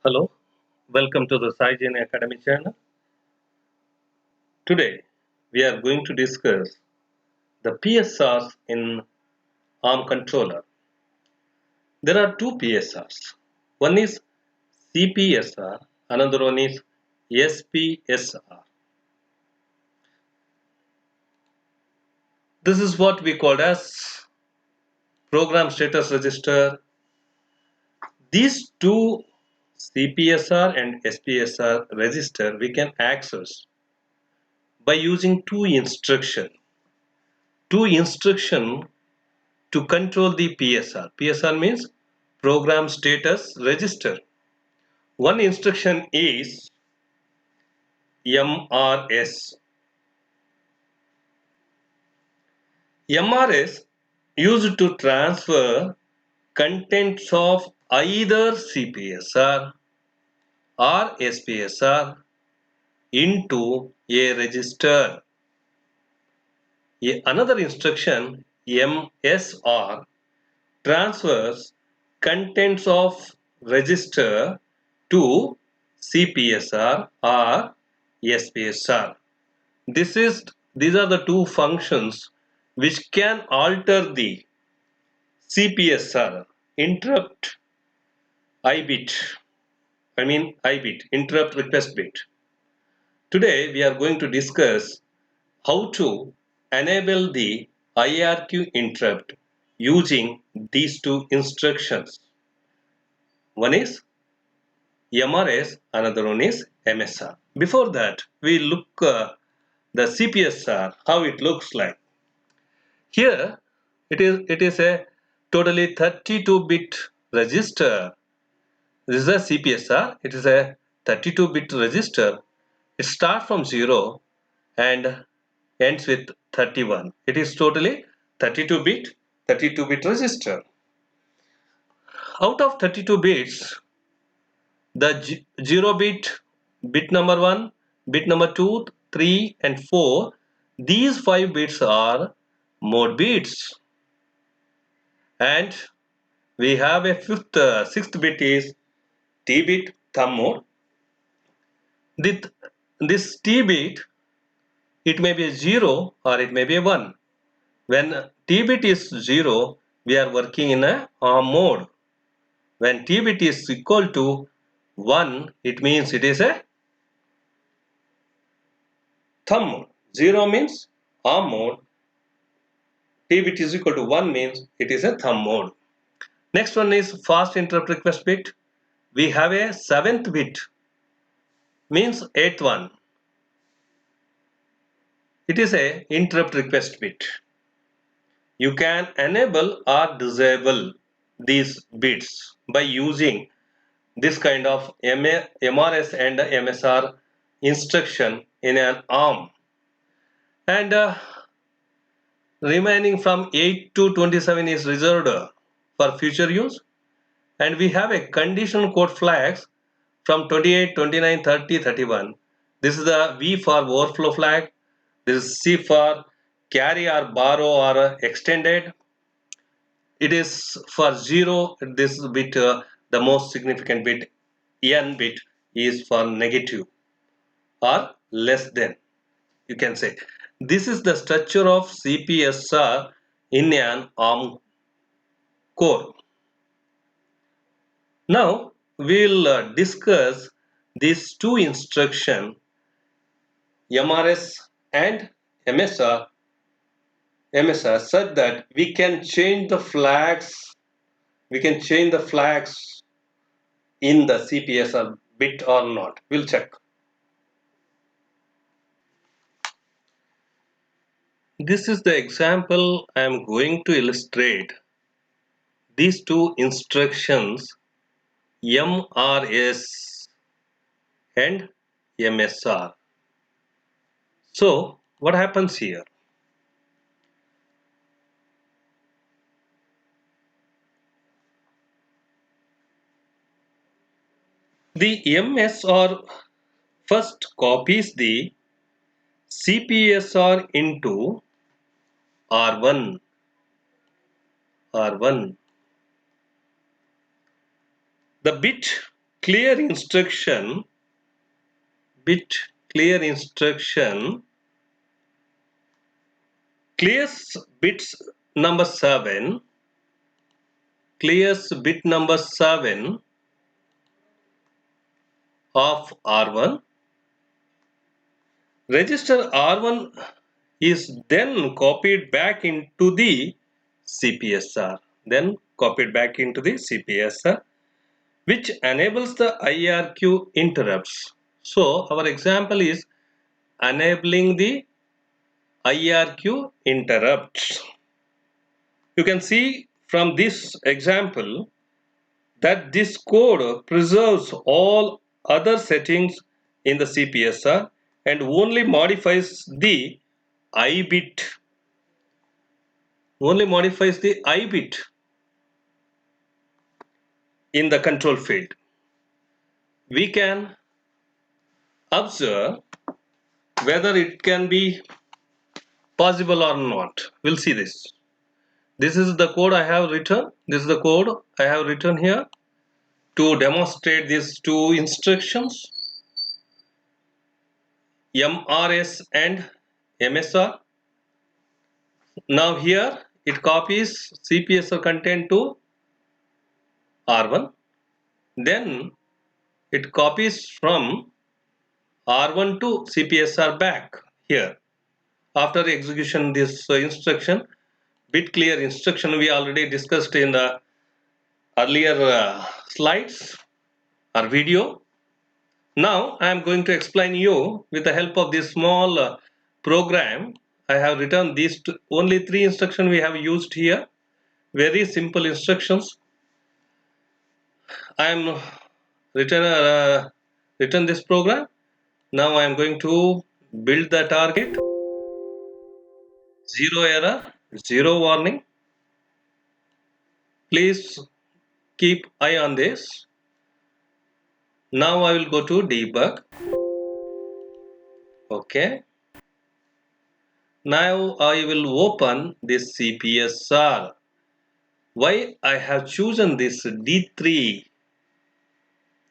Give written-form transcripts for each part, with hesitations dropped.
Hello, welcome to the Sai Jain Academy channel. Today we are going to discuss the PSRs in ARM controller. There are two PSRs. One is CPSR, another one is SPSR. This is what we call as program status register. These two CPSR and SPSR register we can access by using two instructions. Two instruction to control the PSR. PSR means program status register. One instruction is MRS. MRS used to transfer contents of either CPSR or SPSR into a register. Another instruction MSR transfers contents of register to CPSR or SPSR. These are the two functions which can alter the CPSR interrupt I bit. I bit interrupt request bit. Today we are going to discuss how to enable the IRQ interrupt using these two instructions. One is MRS, another one is MSR. Before that, we look the CPSR, how it looks like. Here, it is a totally 32-bit register. This is a CPSR. It is a 32-bit register. It starts from 0 and ends with 31. It is totally 32-bit register. Out of 32 bits, the 0 bit number 1, bit number 2, 3 and 4, these 5 bits are mode bits. And we have a sixth bit is T bit thumb mode. This T bit, it may be a 0 or it may be a 1. When T bit is 0, we are working in a ARM mode. When T bit is equal to 1, it means it is a thumb mode. 0 means ARM mode. T bit is equal to 1 means it is a thumb mode. Next one is fast interrupt request bit. We have a 7th bit, means 8th one. It is a interrupt request bit. You can enable or disable these bits by using this kind of MRS and MSR instruction in an ARM. And remaining from 8 to 27 is reserved for future use. And we have a conditional code flags from 28, 29, 30, 31. This is the V for overflow flag. This is C for carry or borrow or extended. It is for 0, this bit, the most significant bit, N bit is for negative or less than, you can say. This is the structure of CPSR in an ARM core. Now we'll discuss these two instructions, MRS and MSR, such that we can change the flags. We can change the flags in the CPSR bit or not. We'll check. This is the example I am going to illustrate. These two instructions, MRS and MSR. So what happens here? The MSR first copies the CPSR into R1. The bit clear instruction clears bits number 7 clears bit number 7 of R1. Register R1 is then copied back into the CPSR. Which enables the IRQ interrupts. So our example is enabling the IRQ interrupts. You can see from this example that this code preserves all other settings in the CPSR and only modifies the I bit. In the control field. We can observe whether it can be possible or not. We'll see this. This is the code I have written. This is the code I have written here to demonstrate these two instructions, MRS and MSR. Now here it copies CPSR content to R1. Then it copies from R1 to CPSR back here. After execution this instruction, bit clear instruction we already discussed in the earlier slides or video. Now I am going to explain you with the help of this small program. I have written these only 3 instructions we have used here. Very simple instructions. I am written this program. Now I am going to build the target. 0 error, 0 warning. Please keep eye on this. Now I will go to debug. Okay. Now I will open this CPSR. Why I have chosen this D3?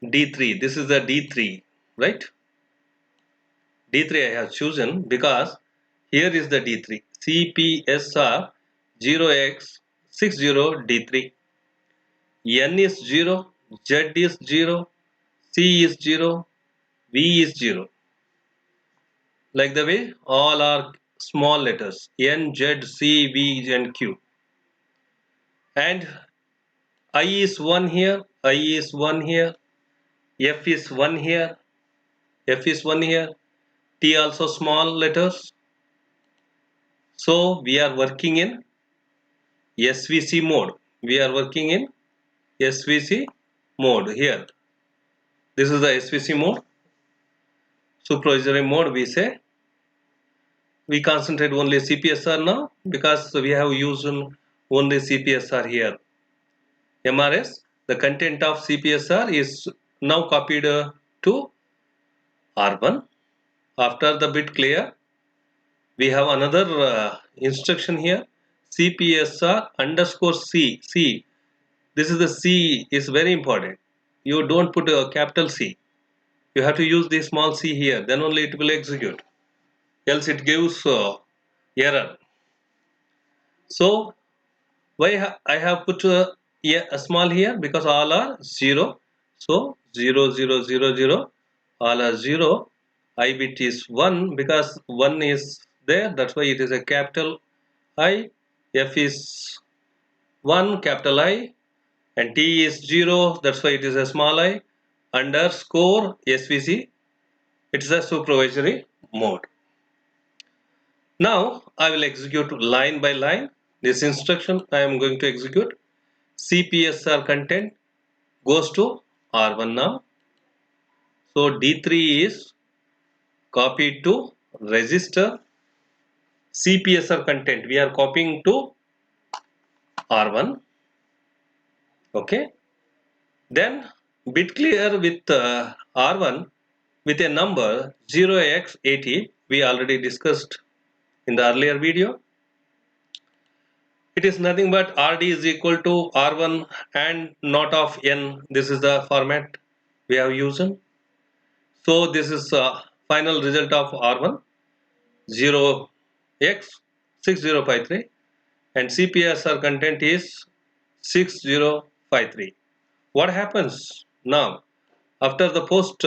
This is the D3, right? D3 I have chosen because here is the D3. CPSR 0x60 D3. N is 0, Z is 0, C is 0, V is 0. Like the way all are small letters N, Z, C, V and Q. And I is 1 here, I is 1 here, F is 1 here, F is 1 here, T also small letters. So we are working in SVC mode. Here. This is the SVC mode. Supervisory mode we say. We concentrate only CPSR now because we have used only CPSR here. MRS, the content of CPSR is now copied to R1. After the bit clear, we have another instruction here, CPSR underscore C. This is the C is very important. You don't put a capital C. You have to use the small c here, then only it will execute. Else it gives error. So why I have put a small here? Because all are 0. So 0, 0, 0, 0, all are 0. I bit is 1 because 1 is there. That's why it is a capital I. F is 1 capital I. And T is 0. That's why it is a small I. Underscore SVC. It's a supervisory mode. Now I will execute line by line. This instruction I am going to execute. CPSR content goes to R1 now. So D3 is copied to register. CPSR content we are copying to R1. Okay. Then bit clear with R1 with a number 0x80 we already discussed in the earlier video. It is nothing but RD is equal to R1 and not of N. This is the format we have used. So this is final result of R1 0x6053 and CPSR content is 6053. What happens now after the post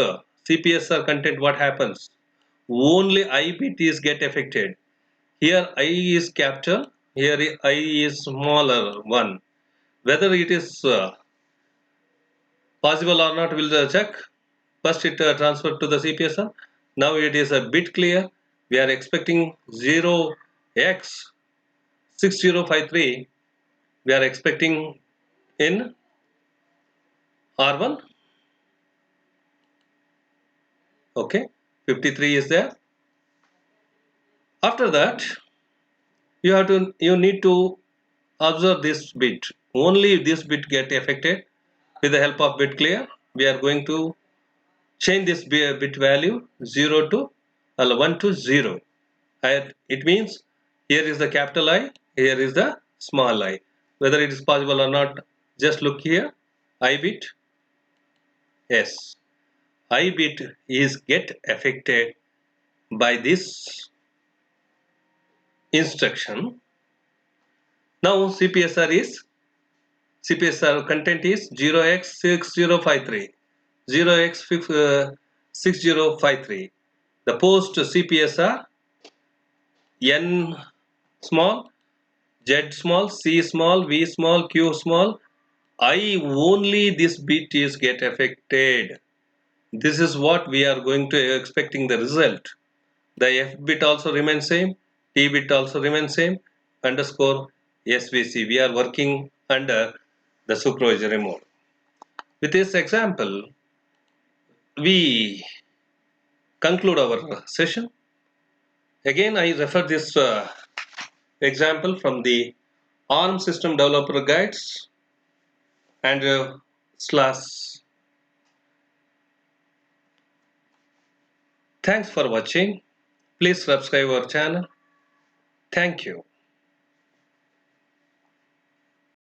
CPSR content? What happens? Only I bit is get affected. Here I is capital, here I is smaller one. Whether it is possible or not, we'll check. First it transferred to the CPSR. Now it is a bit clear. We are expecting 0x6053. We are expecting in R1. Okay, 53 is there. After that, you need to observe this bit. Only this bit get affected. With the help of bit clear, we are going to change this bit value 0 to 1 to 0. It means here is the capital I, here is the small I. Whether it is possible or not, just look here. I bit, yes, I bit is get affected by this instruction. Now CPSR content is 0x6053, 0x6053. The post CPSR N small, Z small, C small, V small, Q small, I only this bit is get affected. This is what we are going to expecting the result. The F bit also remains same, T bit also remains same, underscore SVC. We are working under the supervisory mode. With this example, we conclude our session. Again, I refer this example from the ARM system developer guides and slash. Thanks for watching. Please subscribe our channel. Thank you.